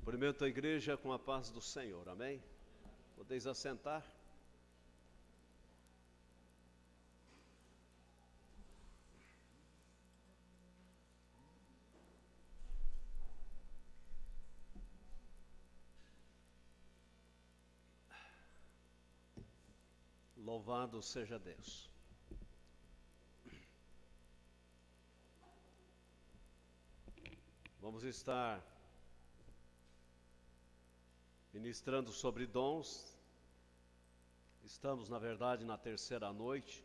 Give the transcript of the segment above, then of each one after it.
Cumprimento a igreja com a paz do Senhor, amém? Podeis assentar? Louvado seja Deus. Vamos estar ministrando sobre dons. Estamos, na verdade, na terceira noite.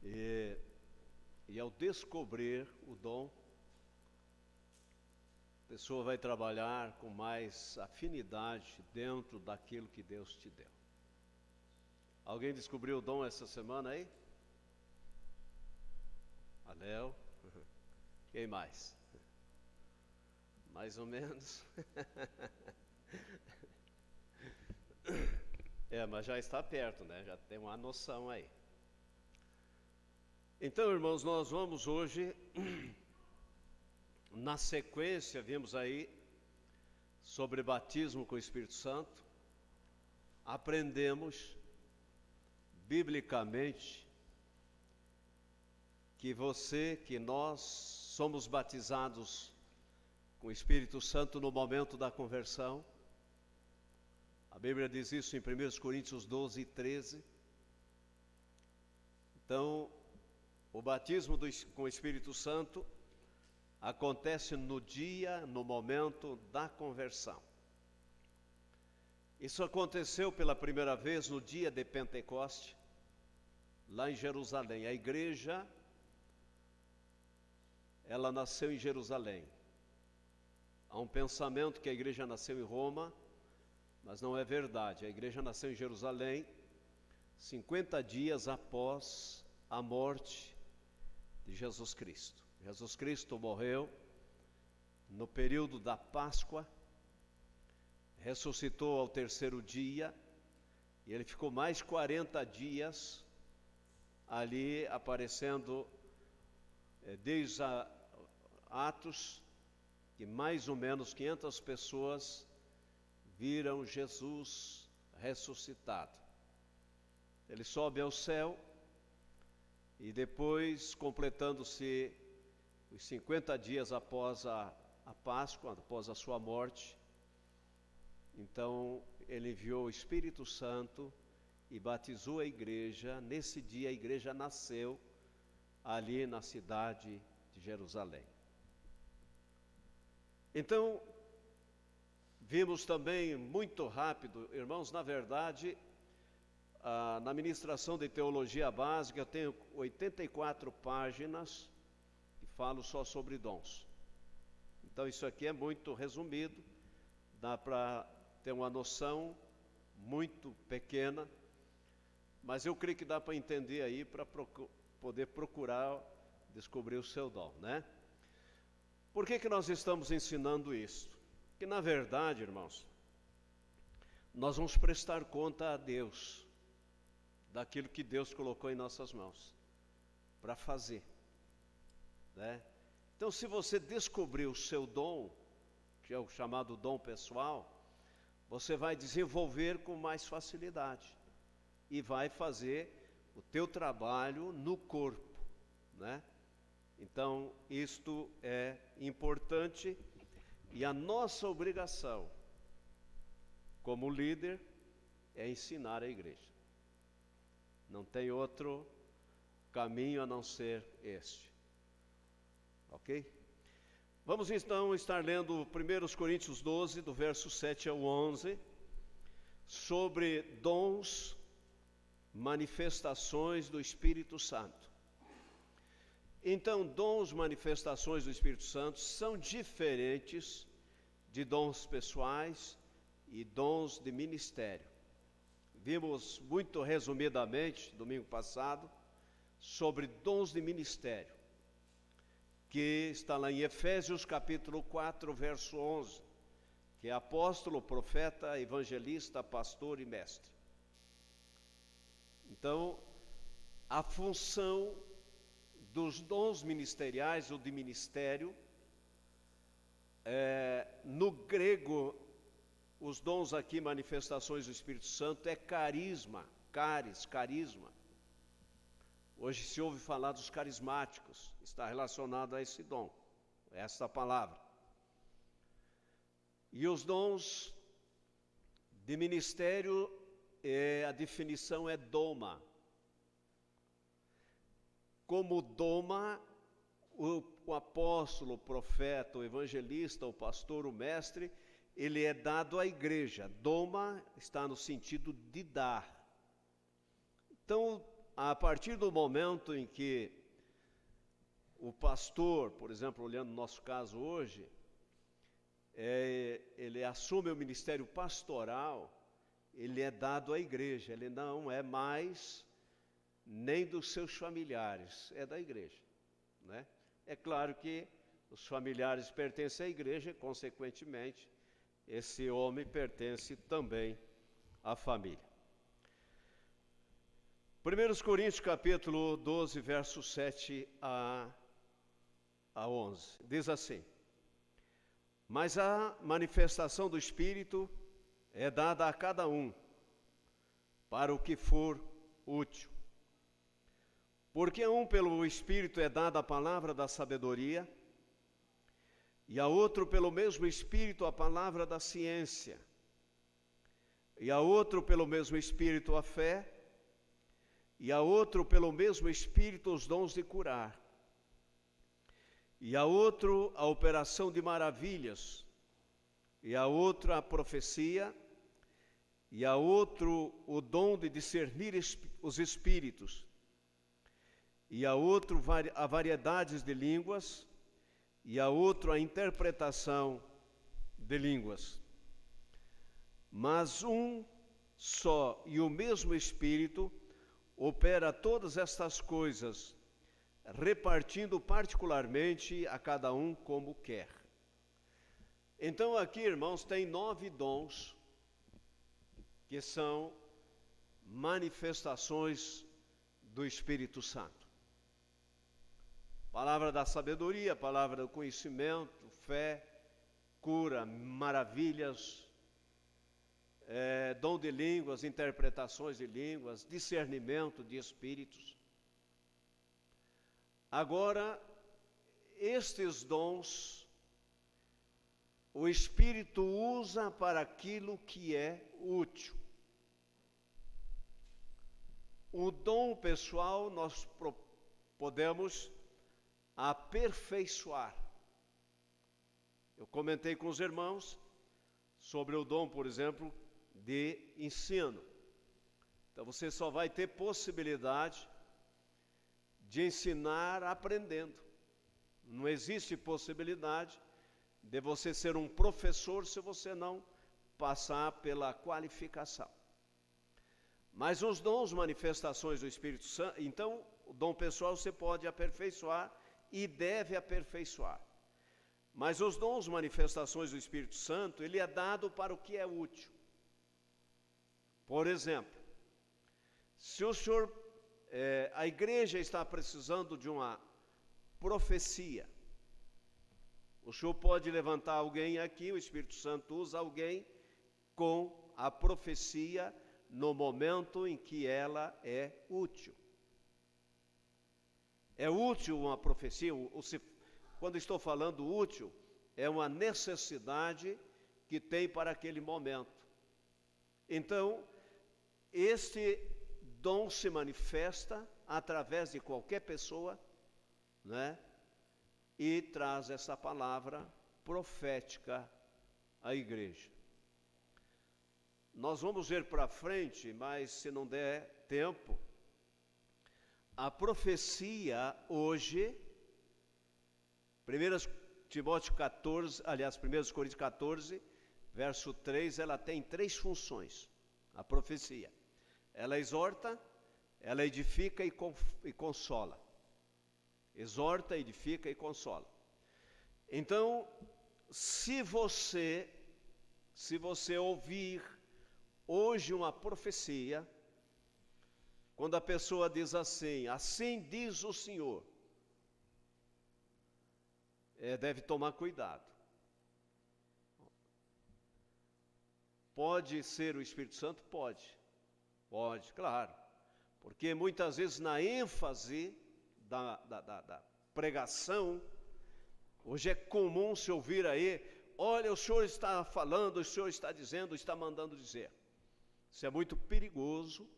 E ao descobrir o dom, a pessoa vai trabalhar com mais afinidade dentro daquilo que Deus te deu. Alguém descobriu o dom essa semana aí? Anel. Quem mais? Mais ou menos. Mas já está perto, né? Já tem uma noção aí. Então, irmãos, nós vamos hoje, na sequência, vimos aí sobre batismo com o Espírito Santo. Aprendemos biblicamente que nós somos batizados com o Espírito Santo no momento da conversão. A Bíblia diz isso em 1 Coríntios 12, 13. Então, o batismo com o Espírito Santo acontece no momento da conversão. Isso aconteceu pela primeira vez no dia de Pentecoste, lá em Jerusalém. A igreja, ela nasceu em Jerusalém. Há um pensamento que a igreja nasceu em Roma, mas não é verdade. A igreja nasceu em Jerusalém 50 dias após a morte de Jesus Cristo. Jesus Cristo morreu no período da Páscoa, ressuscitou ao terceiro dia, e ele ficou mais 40 dias ali aparecendo, desde Atos, que mais ou menos 500 pessoas viram Jesus ressuscitado. Ele sobe ao céu e depois, completando-se os 50 dias após a Páscoa, após a sua morte, então ele enviou o Espírito Santo e batizou a igreja. Nesse dia a igreja nasceu ali na cidade de Jerusalém. Então, vimos também muito rápido, irmãos, na verdade, na ministração de teologia básica eu tenho 84 páginas e falo só sobre dons. Então isso aqui é muito resumido, dá para ter uma noção muito pequena, mas eu creio que dá para entender aí, para poder procurar descobrir o seu dom, né? Por que nós estamos ensinando isso? Porque na verdade, irmãos, nós vamos prestar conta a Deus daquilo que Deus colocou em nossas mãos para fazer, né? Então, se você descobrir o seu dom, que é o chamado dom pessoal, você vai desenvolver com mais facilidade e vai fazer o teu trabalho no corpo, né? Então, isto é importante, e a nossa obrigação como líder é ensinar a igreja. Não tem outro caminho a não ser este. Ok? Vamos então estar lendo 1 Coríntios 12, do verso 7 ao 11, sobre dons, manifestações do Espírito Santo. Então, dons, manifestações do Espírito Santo são diferentes de dons pessoais e dons de ministério. Vimos muito resumidamente, domingo passado, sobre dons de ministério, que está lá em Efésios capítulo 4, verso 11, que é apóstolo, profeta, evangelista, pastor e mestre. Então, a função dos dons ministeriais ou de ministério No grego, os dons aqui, manifestações do Espírito Santo, é carisma, carisma. Hoje se ouve falar dos carismáticos, está relacionado a esse dom, essa palavra. E os dons de ministério, a definição é doma. Como doma, o apóstolo, o profeta, o evangelista, o pastor, o mestre, ele é dado à igreja. Doma está no sentido de dar. Então, a partir do momento em que o pastor, por exemplo, olhando o nosso caso hoje, ele assume o ministério pastoral, ele é dado à igreja, ele não é mais nem dos seus familiares, é da igreja, né? É claro que os familiares pertencem à igreja, consequentemente, esse homem pertence também à família. 1 Coríntios capítulo 12, versos 7 a 11, diz assim: mas a manifestação do Espírito é dada a cada um, para o que for útil. Porque a um pelo Espírito é dada a palavra da sabedoria, e a outro pelo mesmo Espírito a palavra da ciência, e a outro pelo mesmo Espírito a fé, e a outro pelo mesmo Espírito os dons de curar, e a outro a operação de maravilhas, e a outro a profecia, e a outro o dom de discernir os espíritos, e a outro a variedades de línguas, e a outro a interpretação de línguas. Mas um só e o mesmo Espírito opera todas estas coisas, repartindo particularmente a cada um como quer. Então aqui, irmãos, tem 9 dons que são manifestações do Espírito Santo. Palavra da sabedoria, palavra do conhecimento, fé, cura, maravilhas, dom de línguas, interpretações de línguas, discernimento de espíritos. Agora, estes dons, o Espírito usa para aquilo que é útil. O dom pessoal nós podemos aperfeiçoar. Eu comentei com os irmãos sobre o dom, por exemplo, de ensino. Então você só vai ter possibilidade de ensinar aprendendo. Não existe possibilidade de você ser um professor se você não passar pela qualificação. Mas os dons, manifestações do Espírito Santo, então o dom pessoal você pode aperfeiçoar e deve aperfeiçoar. Mas os dons, manifestações do Espírito Santo, ele é dado para o que é útil. Por exemplo, se o senhor, a igreja está precisando de uma profecia, o senhor pode levantar alguém aqui, o Espírito Santo usa alguém com a profecia no momento em que ela é útil. É útil uma profecia, quando estou falando útil, é uma necessidade que tem para aquele momento. Então, este dom se manifesta através de qualquer pessoa, né? E traz essa palavra profética à igreja. Nós vamos ver para frente, mas se não der tempo, a profecia hoje, 1 Timóteo 14, aliás, 1 Coríntios 14, verso 3, ela tem 3 funções, a profecia. Ela exorta, ela edifica e consola. Exorta, edifica e consola. Então, se você ouvir hoje uma profecia, quando a pessoa diz assim, assim diz o Senhor, deve tomar cuidado. Pode ser o Espírito Santo? Pode, claro. Porque muitas vezes na ênfase da pregação, hoje é comum se ouvir aí, olha, o senhor está falando, o senhor está dizendo, está mandando dizer. Isso é muito perigoso,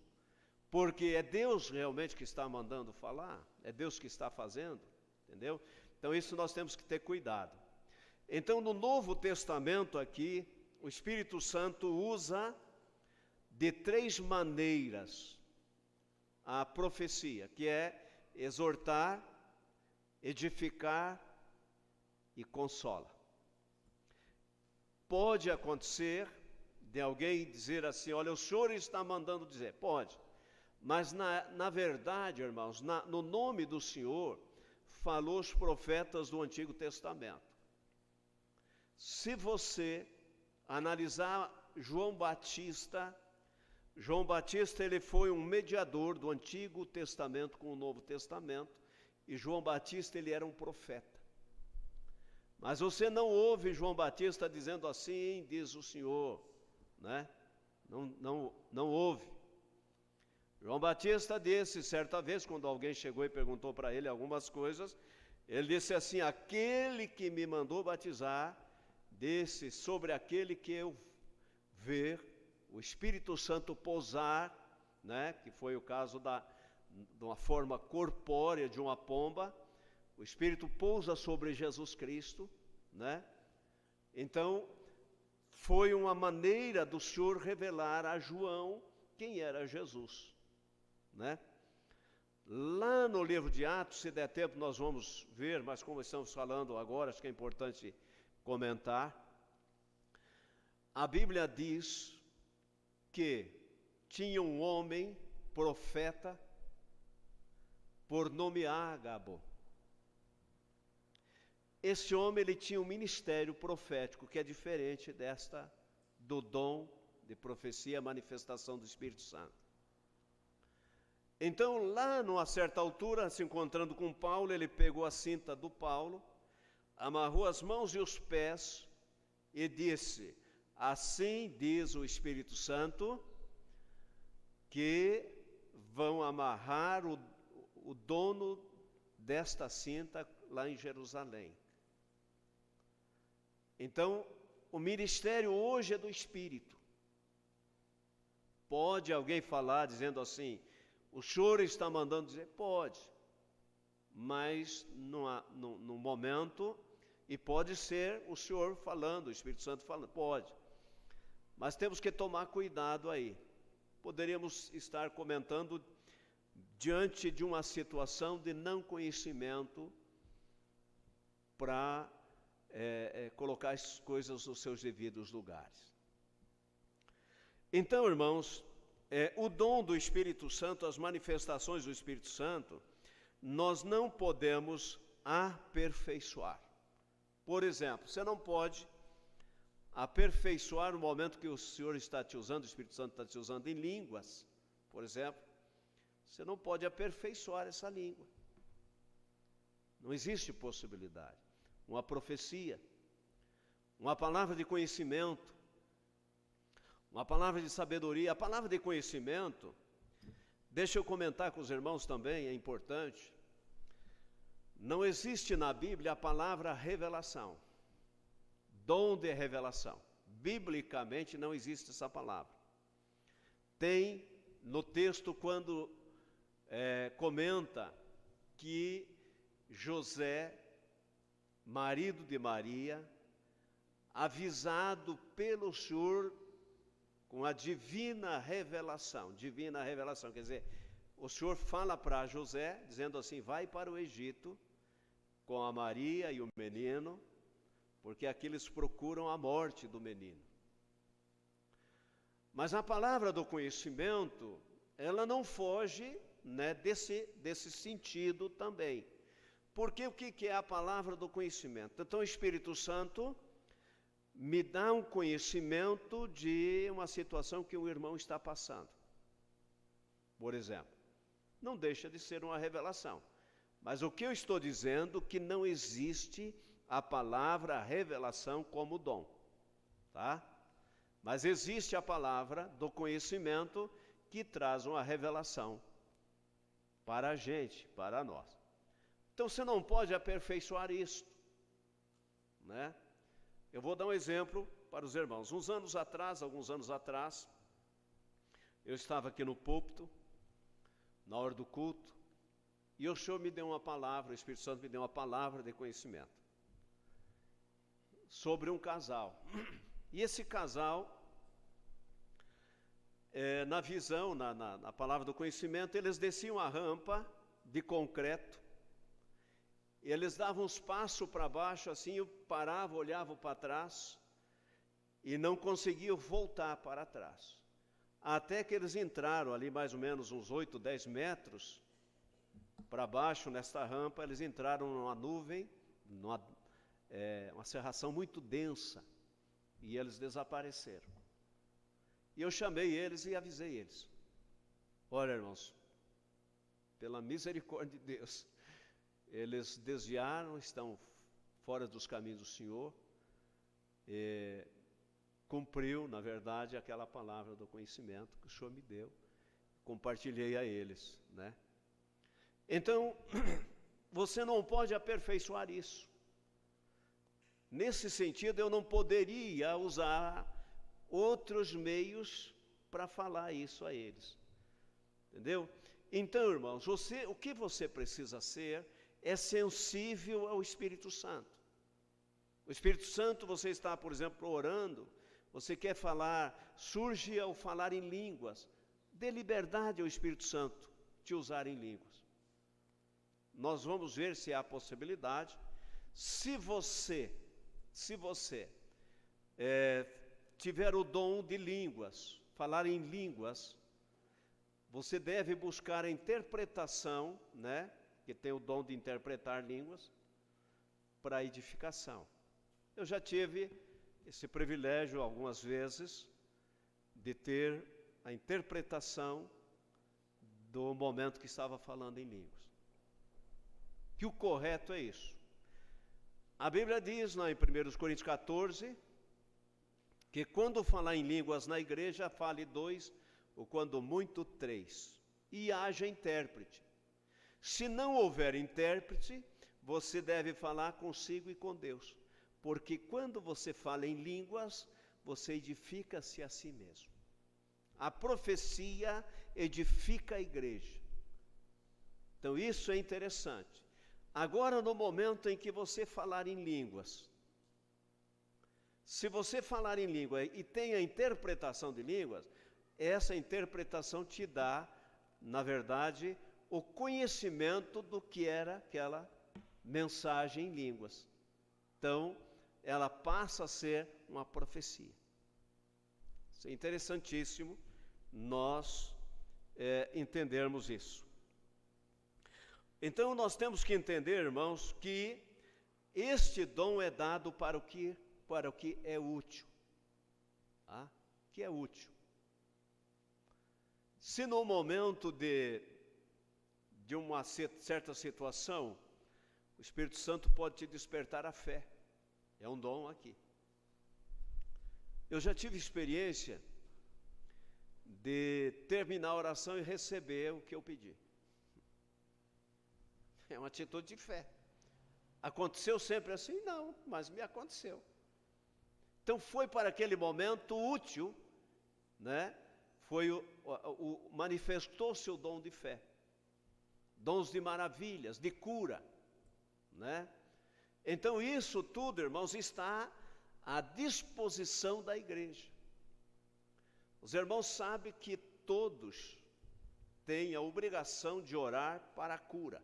porque é Deus realmente que está mandando falar, é Deus que está fazendo, entendeu? Então isso nós temos que ter cuidado. Então no Novo Testamento aqui, o Espírito Santo usa de 3 maneiras a profecia, que é exortar, edificar e consola. Pode acontecer de alguém dizer assim, olha, o senhor está mandando dizer, pode, mas na verdade, irmãos, no nome do Senhor, falou os profetas do Antigo Testamento. Se você analisar João Batista, ele foi um mediador do Antigo Testamento com o Novo Testamento, e João Batista, ele era um profeta. Mas você não ouve João Batista dizendo assim, diz o Senhor, né? Não ouve. João Batista disse, certa vez, quando alguém chegou e perguntou para ele algumas coisas, ele disse assim, aquele que me mandou batizar, disse sobre aquele que eu ver o Espírito Santo pousar, né? Que foi o caso de uma forma corpórea de uma pomba, o Espírito pousa sobre Jesus Cristo, né? Então, foi uma maneira do Senhor revelar a João quem era Jesus, né? Lá no livro de Atos, se der tempo nós vamos ver, mas como estamos falando agora, acho que é importante comentar. A Bíblia diz que tinha um homem, profeta, por nome Ágabo. Esse homem, ele tinha um ministério profético, que é diferente do dom de profecia, manifestação do Espírito Santo. Então, lá numa certa altura, se encontrando com Paulo, ele pegou a cinta do Paulo, amarrou as mãos e os pés e disse, assim diz o Espírito Santo, que vão amarrar o dono desta cinta lá em Jerusalém. Então, o ministério hoje é do Espírito. Pode alguém falar dizendo assim, o senhor está mandando dizer? Pode, mas no momento, e pode ser o senhor falando, o Espírito Santo falando, pode. Mas temos que tomar cuidado aí. Poderíamos estar comentando diante de uma situação de não conhecimento para colocar as coisas nos seus devidos lugares. Então, irmãos, o dom do Espírito Santo, as manifestações do Espírito Santo, nós não podemos aperfeiçoar. Por exemplo, você não pode aperfeiçoar no momento que o Senhor está te usando, o Espírito Santo está te usando em línguas, por exemplo, você não pode aperfeiçoar essa língua. Não existe possibilidade. Uma profecia, uma palavra de conhecimento, uma palavra de sabedoria. A palavra de conhecimento, deixa eu comentar com os irmãos também, é importante. Não existe na Bíblia a palavra revelação, dom de revelação. Biblicamente não existe essa palavra. Tem no texto quando comenta que José, marido de Maria, avisado pelo Senhor com a divina revelação, quer dizer, o Senhor fala para José, dizendo assim, vai para o Egito com a Maria e o menino, porque aqui eles procuram a morte do menino. Mas a palavra do conhecimento, ela não foge, né, desse sentido também. Porque o que é a palavra do conhecimento? Então o Espírito Santo me dá um conhecimento de uma situação que o irmão está passando. Por exemplo, não deixa de ser uma revelação. Mas o que eu estou dizendo é que não existe a palavra revelação como dom, tá? Mas existe a palavra do conhecimento que traz uma revelação para a gente, para nós. Então você não pode aperfeiçoar isto, né? Eu vou dar um exemplo para os irmãos. Alguns anos atrás, eu estava aqui no púlpito, na hora do culto, e o Senhor me deu uma palavra, o Espírito Santo me deu uma palavra de conhecimento sobre um casal. E esse casal, na visão, na palavra do conhecimento, eles desciam a rampa de concreto, e eles davam uns passos para baixo, assim, eu parava, olhava para trás, e não conseguiam voltar para trás. Até que eles entraram ali mais ou menos uns 8, 10 metros para baixo, nesta rampa, eles entraram numa nuvem, uma cerração muito densa, e eles desapareceram. E eu chamei eles e avisei eles. Olha, irmãos, pela misericórdia de Deus, eles desviaram, estão fora dos caminhos do Senhor, cumpriu, na verdade, aquela palavra do conhecimento que o Senhor me deu, compartilhei a eles, né? Então, você não pode aperfeiçoar isso. Nesse sentido, eu não poderia usar outros meios para falar isso a eles, entendeu? Então, irmãos, o que você precisa ser é sensível ao Espírito Santo. O Espírito Santo, você está, por exemplo, orando, você quer falar, surge ao falar em línguas, dê liberdade ao Espírito Santo te usar em línguas. Nós vamos ver se há possibilidade. Se você tiver o dom de línguas, falar em línguas, você deve buscar a interpretação, né? Que tem o dom de interpretar línguas, para edificação. Eu já tive esse privilégio algumas vezes de ter a interpretação do momento que estava falando em línguas. Que o correto é isso. A Bíblia diz lá em 1 Coríntios 14, que quando falar em línguas na igreja, fale 2, ou quando muito 3, e haja intérprete. Se não houver intérprete, você deve falar consigo e com Deus, porque quando você fala em línguas, você edifica-se a si mesmo. A profecia edifica a igreja. Então isso é interessante. Agora, no momento em que você falar em línguas, se você falar em língua e tem a interpretação de línguas, essa interpretação te dá, na verdade, o conhecimento do que era aquela mensagem em línguas. Então, ela passa a ser uma profecia. Isso é interessantíssimo nós entendermos isso. Então, nós temos que entender, irmãos, que este dom é dado para o que é útil. Tá? Que é útil. Se no momento de uma certa situação, o Espírito Santo pode te despertar a fé. É um dom aqui. Eu já tive experiência de terminar a oração e receber o que eu pedi. É uma atitude de fé. Aconteceu sempre assim? Não, mas me aconteceu. Então foi para aquele momento útil, né? Manifestou-se o dom de fé. Dons de maravilhas, de cura, né? Então isso tudo, irmãos, está à disposição da igreja. Os irmãos sabem que todos têm a obrigação de orar para a cura.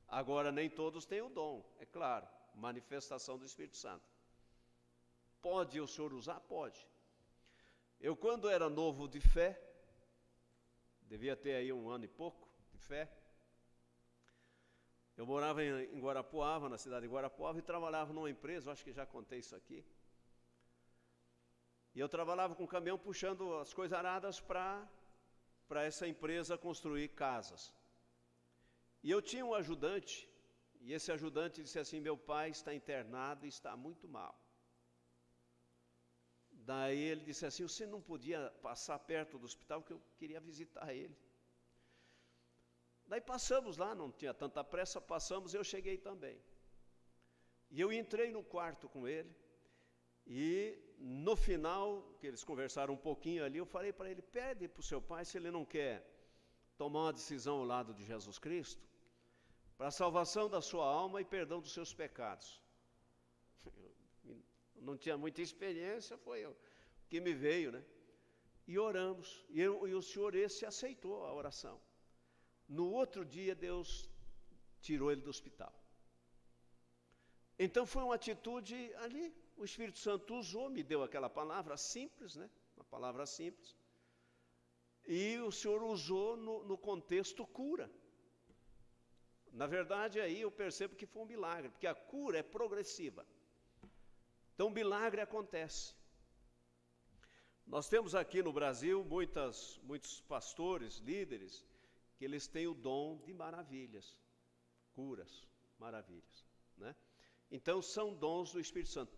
Agora, nem todos têm o dom, é claro, manifestação do Espírito Santo. Pode o Senhor usar? Pode. Eu, quando era novo de fé, devia ter aí 1 ano e pouco de fé, eu morava em Guarapuava, na cidade de Guarapuava, e trabalhava numa empresa, eu acho que já contei isso aqui. E eu trabalhava com um caminhão puxando as coisas aradas para essa empresa construir casas. E eu tinha um ajudante, e esse ajudante disse assim: meu pai está internado e está muito mal. Daí ele disse assim, você não podia passar perto do hospital, que eu queria visitar ele. Daí passamos lá, não tinha tanta pressa, passamos, eu cheguei também. E eu entrei no quarto com ele, e no final, que eles conversaram um pouquinho ali, eu falei para ele, pede para o seu pai se ele não quer tomar uma decisão ao lado de Jesus Cristo, para a salvação da sua alma e perdão dos seus pecados. Eu não tinha muita experiência, foi o que me veio, né? E oramos, e o senhor esse aceitou a oração. No outro dia, Deus tirou ele do hospital. Então foi uma atitude ali, o Espírito Santo usou, me deu aquela palavra simples, né? Uma palavra simples. E o Senhor usou no contexto cura. Na verdade, aí eu percebo que foi um milagre, porque a cura é progressiva. Então, o milagre acontece. Nós temos aqui no Brasil muitos pastores, líderes, que eles têm o dom de maravilhas, curas, maravilhas, né? Então, são dons do Espírito Santo.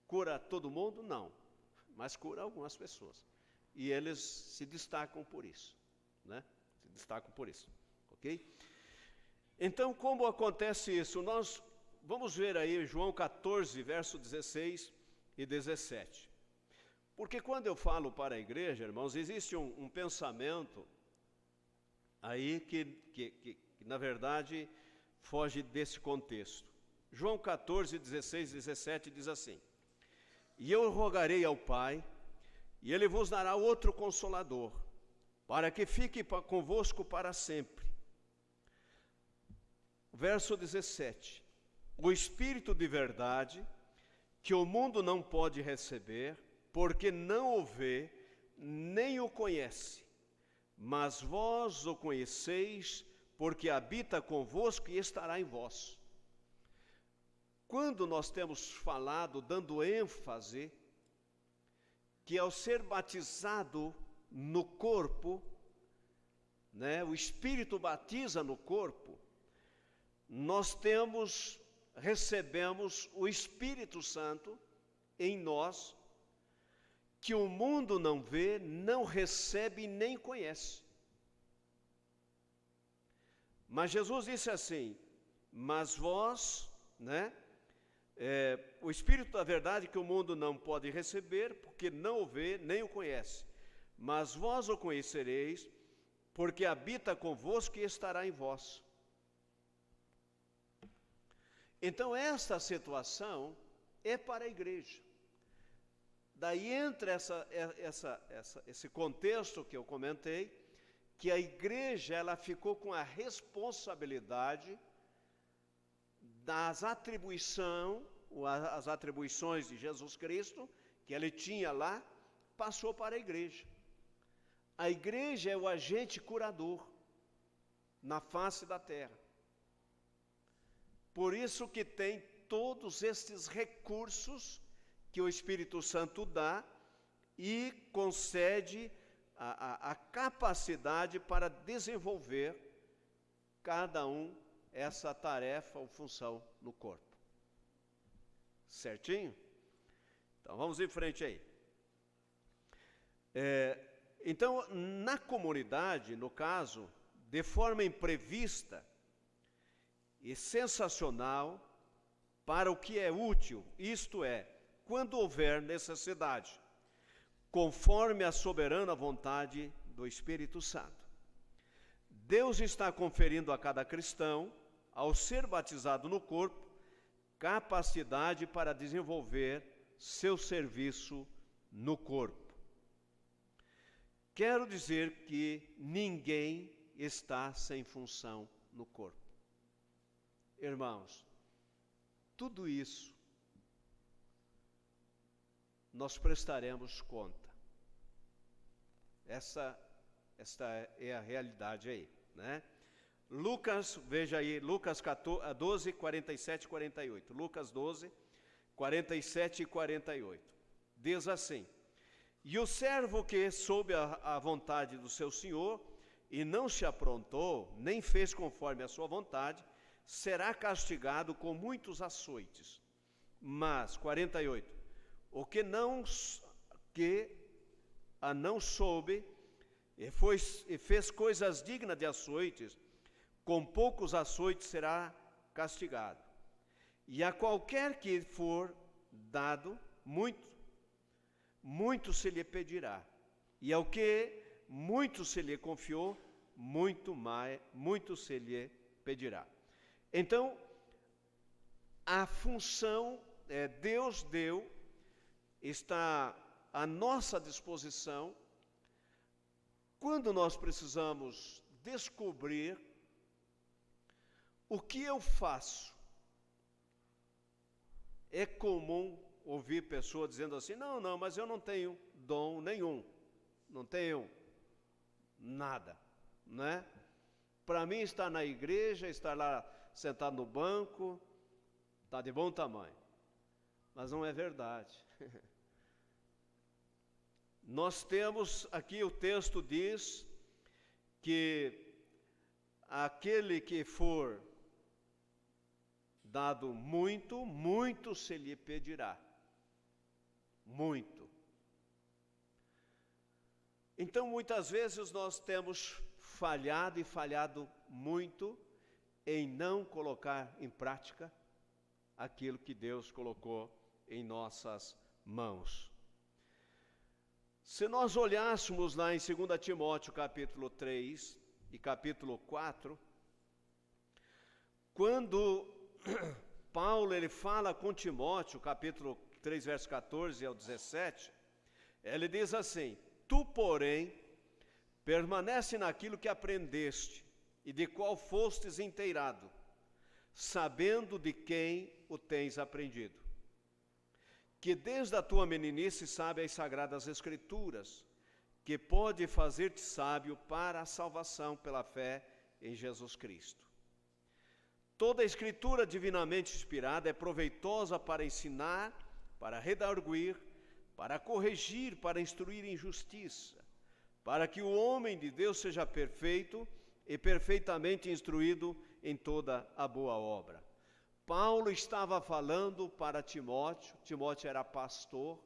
Cura todo mundo? Não, mas cura algumas pessoas. E eles se destacam por isso, né? Se destacam por isso, ok? Então, como acontece isso? Nós vamos ver aí João 14, verso 16 e 17. Porque quando eu falo para a igreja, irmãos, existe um pensamento aí que na verdade foge desse contexto. João 14, 16 e 17 diz assim: E eu rogarei ao Pai, e Ele vos dará outro Consolador, para que fique convosco para sempre. Verso 17: O Espírito de verdade, que o mundo não pode receber, porque não o vê, nem o conhece. Mas vós o conheceis, porque habita convosco e estará em vós. Quando nós temos falado, dando ênfase, que ao ser batizado no corpo, né, o Espírito batiza no corpo, nós recebemos o Espírito Santo em nós, que o mundo não vê, não recebe e nem conhece. Mas Jesus disse assim, mas vós, né, o Espírito da verdade que o mundo não pode receber, porque não o vê, nem o conhece. Mas vós o conhecereis, porque habita convosco e estará em vós. Então, esta situação é para a igreja. Daí entra esse contexto que eu comentei, que a igreja ela ficou com a responsabilidade das as atribuições de Jesus Cristo, que ele tinha lá, passou para a igreja. A igreja é o agente curador na face da terra. Por isso que tem todos estes recursos que o Espírito Santo dá e concede a capacidade para desenvolver cada um essa tarefa ou função no corpo. Certinho? Então vamos em frente aí. Então, na comunidade, no caso, de forma imprevista e sensacional, para o que é útil, isto é, quando houver necessidade, conforme a soberana vontade do Espírito Santo. Deus está conferindo a cada cristão, ao ser batizado no corpo, capacidade para desenvolver seu serviço no corpo. Quero dizer que ninguém está sem função no corpo. Irmãos, tudo isso nós prestaremos conta. Esta é a realidade aí, né? Lucas, veja aí, Lucas 12, 47 e 48. Lucas 12, 47 e 48. Diz assim: E o servo que soube a vontade do seu senhor e não se aprontou, nem fez conforme a sua vontade, será castigado com muitos açoites. Mas, 48, o que não que a não soube e fez coisas dignas de açoites, com poucos açoites será castigado. E a qualquer que for dado muito, muito se lhe pedirá. E ao que muito se lhe confiou, muito se lhe pedirá. Então, a função, Deus deu, está à nossa disposição, quando nós precisamos descobrir o que eu faço. É comum ouvir pessoas dizendo assim, não, mas eu não tenho dom nenhum, não tenho nada, né? Para mim estar na igreja, estar lá sentado no banco, está de bom tamanho. Mas não é verdade. Nós temos, aqui o texto diz que aquele que for dado muito, muito se lhe pedirá. Muito. Então, muitas vezes nós temos falhado e falhado muito em não colocar em prática aquilo que Deus colocou em nossas mãos. Se nós olhássemos lá em 2 Timóteo capítulo 3 e capítulo 4, quando Paulo ele fala com Timóteo, capítulo 3, verso 14 ao 17, ele diz assim, tu, porém, permanece naquilo que aprendeste e de qual fostes inteirado, sabendo de quem o tens aprendido, que desde a tua meninice sabe as sagradas escrituras, que pode fazer-te sábio para a salvação pela fé em Jesus Cristo. Toda a escritura divinamente inspirada é proveitosa para ensinar, para redarguir, para corrigir, para instruir em justiça, para que o homem de Deus seja perfeito e perfeitamente instruído em toda a boa obra. Paulo estava falando para Timóteo, Timóteo era pastor,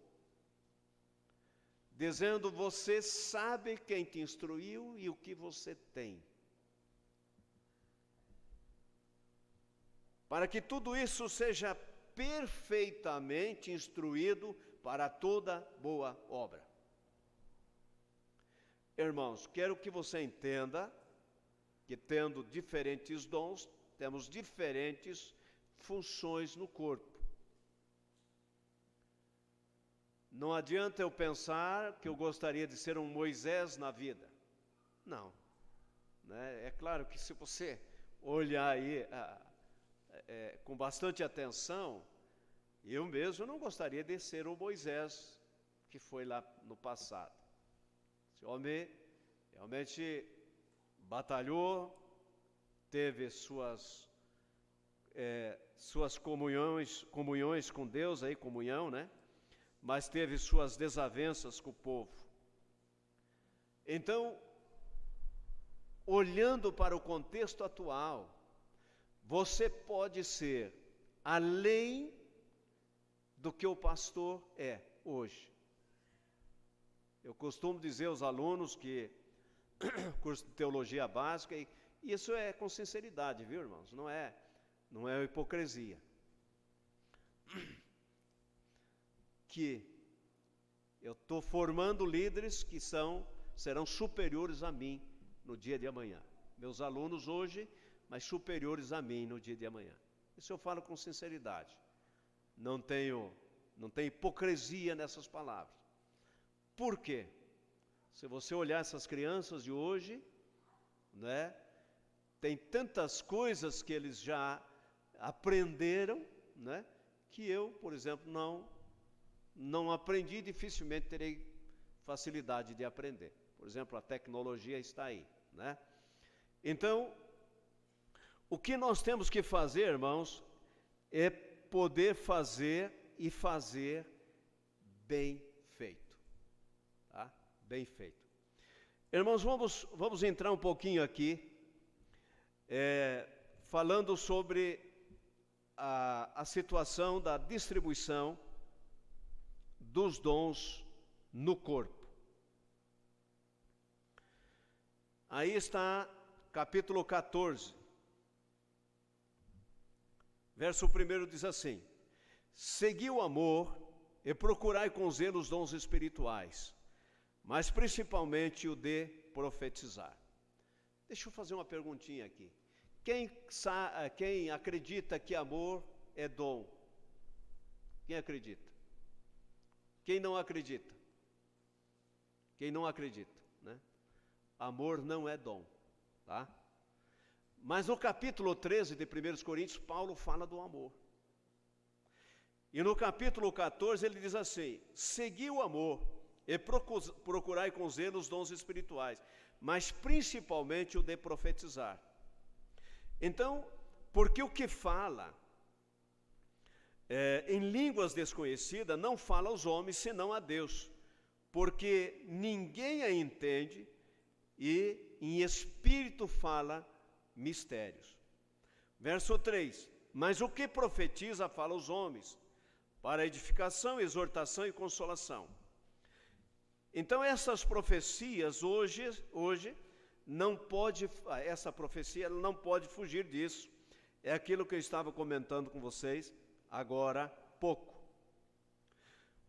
dizendo, você sabe quem te instruiu e o que você tem. Para que tudo isso seja perfeitamente instruído para toda boa obra. Irmãos, quero que você entenda que tendo diferentes dons, temos diferentes funções no corpo. Não adianta eu pensar que eu gostaria de ser um Moisés na vida. Não. Né? É claro que se você olhar aí com bastante atenção, eu mesmo não gostaria de ser o Moisés que foi lá no passado. Esse homem realmente batalhou, teve suas comunhões com Deus, aí, comunhão, né? Mas teve suas desavenças com o povo. Então, olhando para o contexto atual, você pode ser além do que o pastor é hoje. Eu costumo dizer aos alunos que curso de teologia básica, e isso é com sinceridade, viu, irmãos? Não é hipocrisia. Que eu estou formando líderes que serão superiores a mim no dia de amanhã. Meus alunos hoje, mas superiores a mim no dia de amanhã. Isso eu falo com sinceridade. Não tem hipocrisia nessas palavras. Por quê? Se você olhar essas crianças de hoje, né, tem tantas coisas que eles já aprenderam, né, que eu, por exemplo, não aprendi, dificilmente terei facilidade de aprender. Por exemplo, a tecnologia está aí, né? Então, o que nós temos que fazer, irmãos, é poder fazer e fazer bem feito, tá? Bem feito. Irmãos, vamos entrar um pouquinho aqui, falando sobre a situação da distribuição dos dons no corpo. Aí está capítulo 14, verso 1 diz assim: segui o amor e procurai com zelo os dons espirituais, mas principalmente o de profetizar. Deixa eu fazer uma perguntinha aqui. Quem acredita que amor é dom? Quem acredita? Quem não acredita? Quem não acredita, né? Amor não é dom, tá? Mas no capítulo 13 de 1 Coríntios, Paulo fala do amor. E no capítulo 14 ele diz assim: segui o amor e procurai com zelo os dons espirituais, mas principalmente o de profetizar. Então, porque o que fala em línguas desconhecidas não fala aos homens, senão a Deus, porque ninguém a entende, e em espírito fala mistérios. Verso 3: mas o que profetiza fala aos homens, para edificação, exortação e consolação. Então essas profecias hoje não pode, essa profecia não pode fugir disso. É aquilo que eu estava comentando com vocês agora há pouco.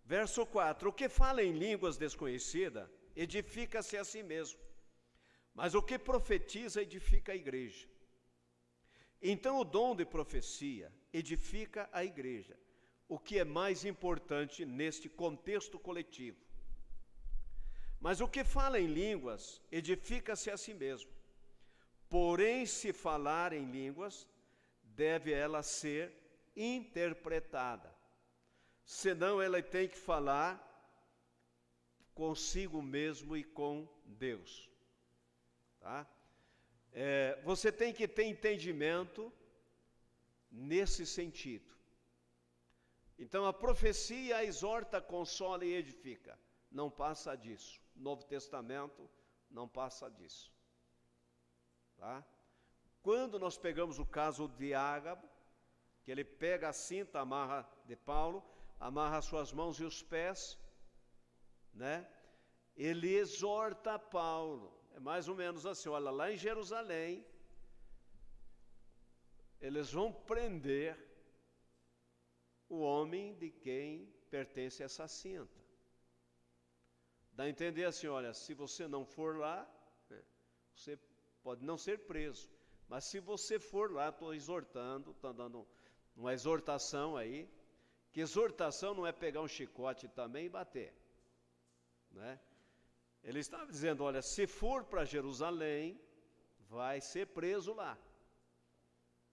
Verso 4: o que fala em línguas desconhecidas edifica-se a si mesmo, mas o que profetiza edifica a igreja. Então o dom de profecia edifica a igreja, o que é mais importante neste contexto coletivo. Mas o que fala em línguas edifica-se a si mesmo. Porém, se falar em línguas, deve ela ser interpretada. Senão ela tem que falar consigo mesmo e com Deus. Tá? Você tem que ter entendimento nesse sentido. Então a profecia exorta, consola e edifica. Não passa disso. Novo Testamento não passa disso. Tá? Quando nós pegamos o caso de Ágabo, que ele pega a cinta, amarra de Paulo, amarra suas mãos e os pés, né? Ele exorta Paulo. É mais ou menos assim: olha, lá em Jerusalém, eles vão prender o homem de quem pertence essa cinta. Dá a entender assim: olha, se você não for lá, você pode não ser preso, mas se você for lá, estou exortando, estou dando uma exortação aí, que exortação não é pegar um chicote também e bater, né? Ele estava dizendo: olha, se for para Jerusalém, vai ser preso lá,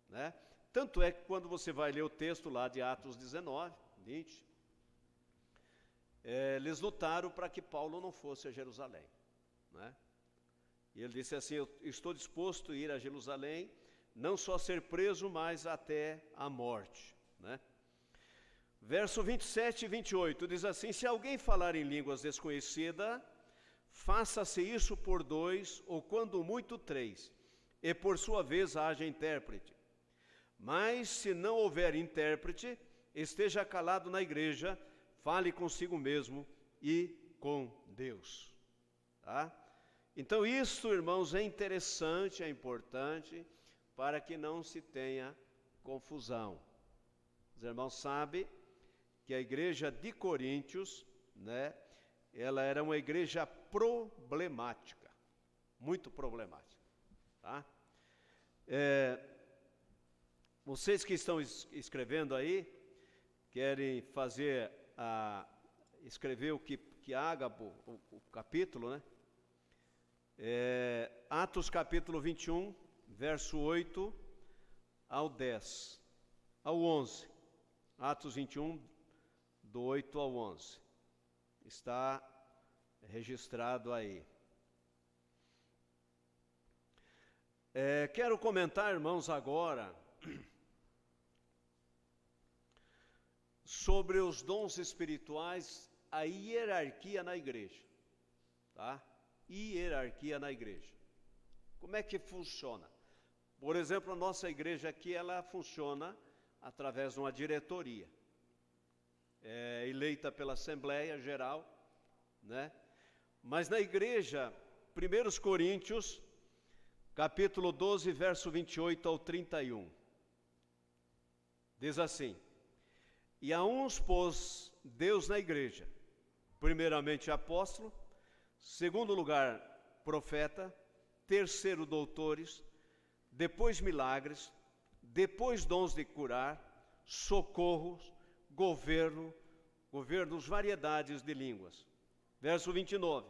né? Tanto é que quando você vai ler o texto lá de Atos 19, 20, eles lutaram para que Paulo não fosse a Jerusalém, né? E ele disse assim: eu estou disposto a ir a Jerusalém, não só ser preso, mas até a morte, né? Verso 27 e 28 diz assim: se alguém falar em línguas desconhecidas, faça-se isso por 2, ou quando muito 3, e por sua vez haja intérprete. Mas se não houver intérprete, esteja calado na igreja, fale consigo mesmo e com Deus. Tá? Então isso, irmãos, é interessante, é importante, para que não se tenha confusão. Os irmãos sabem que a igreja de Coríntios, né, ela era uma igreja problemática, muito problemática. Tá? Vocês que estão escrevendo aí, querem fazer, escrever o que Ágabo, o capítulo, né? Atos capítulo 21, verso 8 ao 10, ao 11. Atos 21, do 8 ao 11. Está registrado aí. Quero comentar, irmãos, agora sobre os dons espirituais, a hierarquia na igreja, tá? Hierarquia na igreja. Como é que funciona? Por exemplo, a nossa igreja aqui, ela funciona através de uma diretoria, eleita pela Assembleia Geral, né? Mas na igreja, 1 Coríntios, capítulo 12, verso 28 ao 31, diz assim: e a uns pôs Deus na igreja, primeiramente apóstolo, segundo lugar profeta, terceiro doutores, depois milagres, depois dons de curar, socorros, governos, variedades de línguas. Verso 29.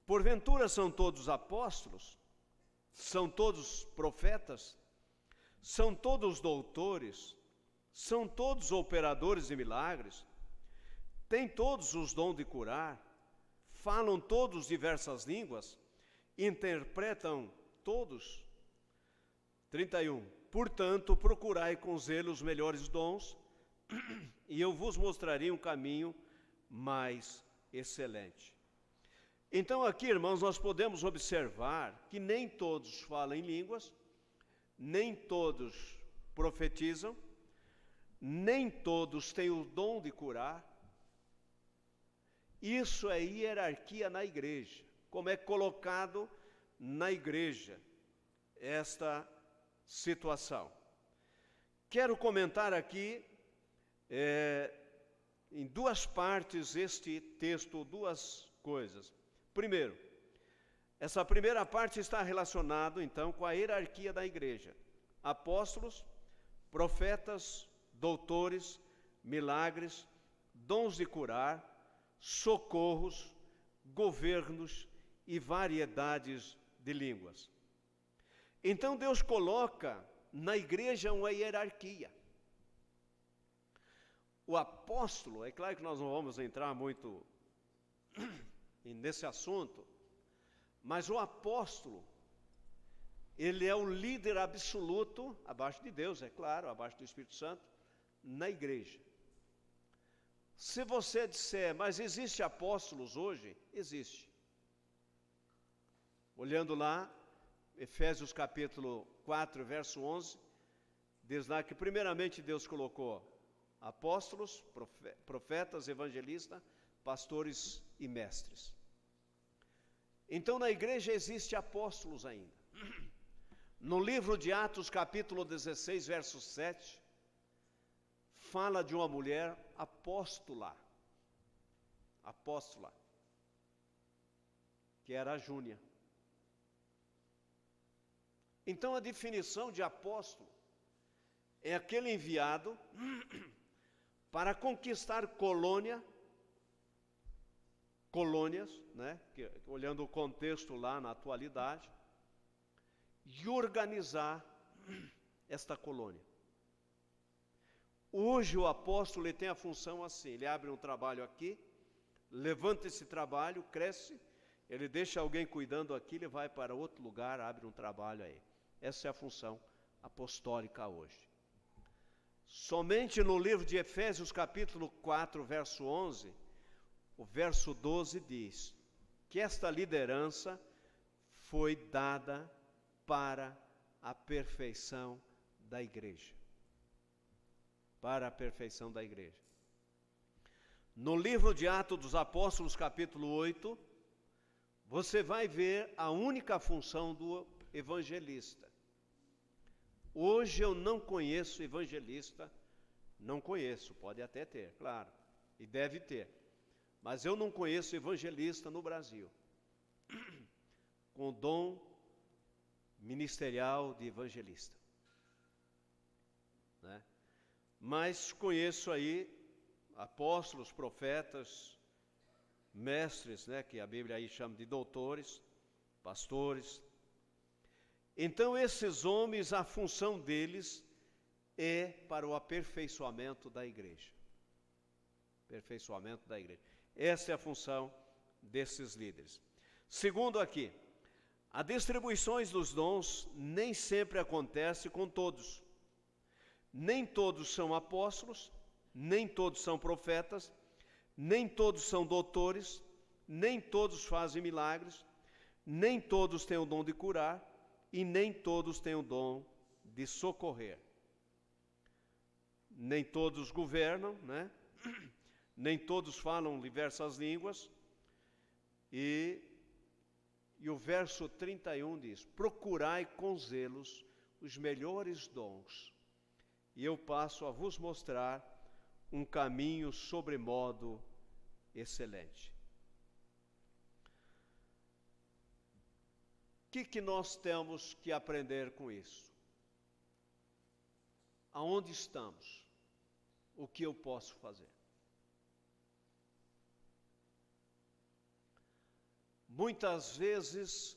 Porventura são todos apóstolos? São todos profetas? São todos doutores? São todos operadores de milagres? Têm todos os dons de curar? Falam todos diversas línguas? Interpretam todos? 31. Portanto, procurai com zelo os melhores dons, e eu vos mostrarei um caminho mais excelente. Então aqui, irmãos, nós podemos observar que nem todos falam em línguas, nem todos profetizam, nem todos têm o dom de curar. Isso é hierarquia na igreja. Como é colocado na igreja esta situação? Quero comentar aqui em duas partes este texto, duas coisas. Primeiro, essa primeira parte está relacionada então com a hierarquia da igreja: apóstolos, profetas, doutores, milagres, dons de curar, socorros, governos e variedades de línguas. Então Deus coloca na igreja uma hierarquia. O apóstolo, é claro que nós não vamos entrar muito nesse assunto, mas o apóstolo, ele é o líder absoluto, abaixo de Deus, é claro, abaixo do Espírito Santo, na igreja. Se você disser, mas existe apóstolos hoje? Existe. Olhando lá, Efésios capítulo 4, verso 11, diz lá que primeiramente Deus colocou apóstolos, profetas, evangelistas, pastores e mestres. Então na igreja existe apóstolos ainda. No livro de Atos capítulo 16, verso 7, fala de uma mulher apóstola, que era a Júnia. Então a definição de apóstolo é aquele enviado para conquistar colônias, né, olhando o contexto lá na atualidade, e organizar esta colônia. Hoje o apóstolo ele tem a função assim: ele abre um trabalho aqui, levanta esse trabalho, cresce, ele deixa alguém cuidando aqui, ele vai para outro lugar, abre um trabalho aí. Essa é a função apostólica hoje. Somente no livro de Efésios capítulo 4, verso 11, o verso 12 diz que esta liderança foi dada para a perfeição da igreja. Para a perfeição da igreja. No livro de Atos dos Apóstolos, capítulo 8, você vai ver a única função do evangelista. Hoje eu não conheço evangelista, não conheço, pode até ter, claro, e deve ter, mas eu não conheço evangelista no Brasil, com dom ministerial de evangelista, né? Mas conheço aí apóstolos, profetas, mestres, né, que a Bíblia aí chama de doutores, pastores. Então esses homens, a função deles é para o aperfeiçoamento da igreja. Aperfeiçoamento da igreja. Essa é a função desses líderes. Segundo aqui, as distribuições dos dons nem sempre acontece com todos. Nem todos são apóstolos, nem todos são profetas, nem todos são doutores, nem todos fazem milagres, nem todos têm o dom de curar, e nem todos têm o dom de socorrer. Nem todos governam, né? Nem todos falam diversas línguas, E o verso 31 diz: procurai com zelos os melhores dons, e eu passo a vos mostrar um caminho sobremodo excelente. O que nós temos que aprender com isso? Aonde estamos? O que eu posso fazer? Muitas vezes,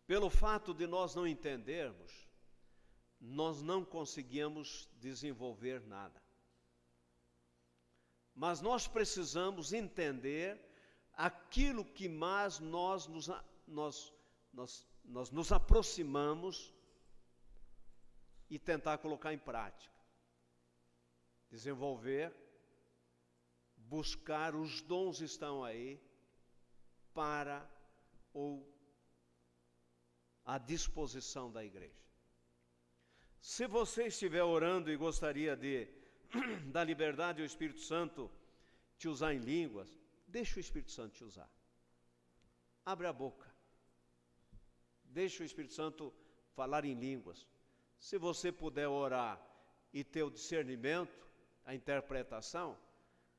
pelo fato de nós não entendermos, nós não conseguimos desenvolver nada. Mas nós precisamos entender aquilo que mais nós nos aproximamos e tentar colocar em prática. Desenvolver, buscar, os dons estão aí para ou à disposição da igreja. Se você estiver orando e gostaria de da liberdade ao Espírito Santo te usar em línguas, deixa o Espírito Santo te usar. Abre a boca. Deixa o Espírito Santo falar em línguas. Se você puder orar e ter o discernimento, a interpretação,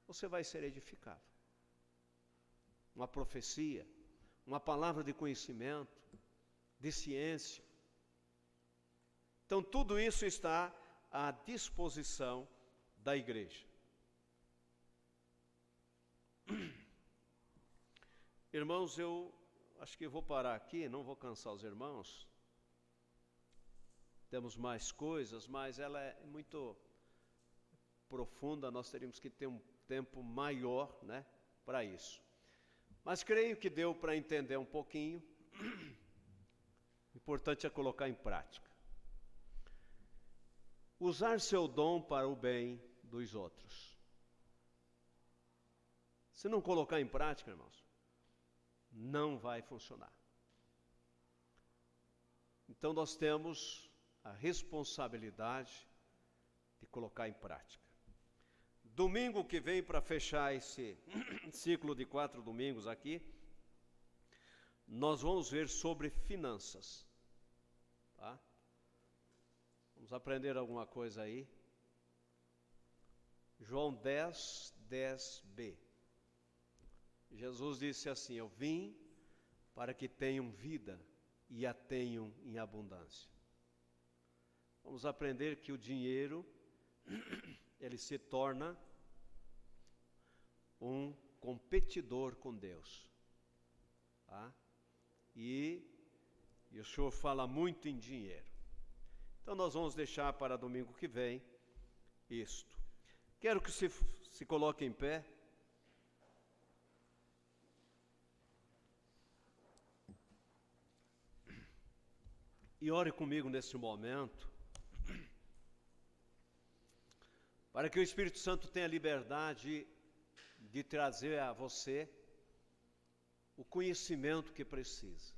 você vai ser edificado. Uma profecia, uma palavra de conhecimento, de ciência. Então, tudo isso está à disposição da igreja. Irmãos, eu acho que vou parar aqui, não vou cansar os irmãos. Temos mais coisas, mas ela é muito profunda, nós teríamos que ter um tempo maior, né, para isso. Mas creio que deu para entender um pouquinho. O importante é colocar em prática. Usar seu dom para o bem dos outros. Se não colocar em prática, irmãos, não vai funcionar. Então nós temos a responsabilidade de colocar em prática. Domingo que vem, para fechar esse ciclo de 4 domingos aqui, nós vamos ver sobre finanças. Tá? Vamos aprender alguma coisa aí. João 10, 10b. Jesus disse assim: eu vim para que tenham vida e a tenham em abundância. Vamos aprender que o dinheiro, ele se torna um competidor com Deus. Tá? E o Senhor fala muito em dinheiro. Então nós vamos deixar para domingo que vem isto. Quero que se coloque em pé. E ore comigo nesse momento, para que o Espírito Santo tenha liberdade de trazer a você o conhecimento que precisa.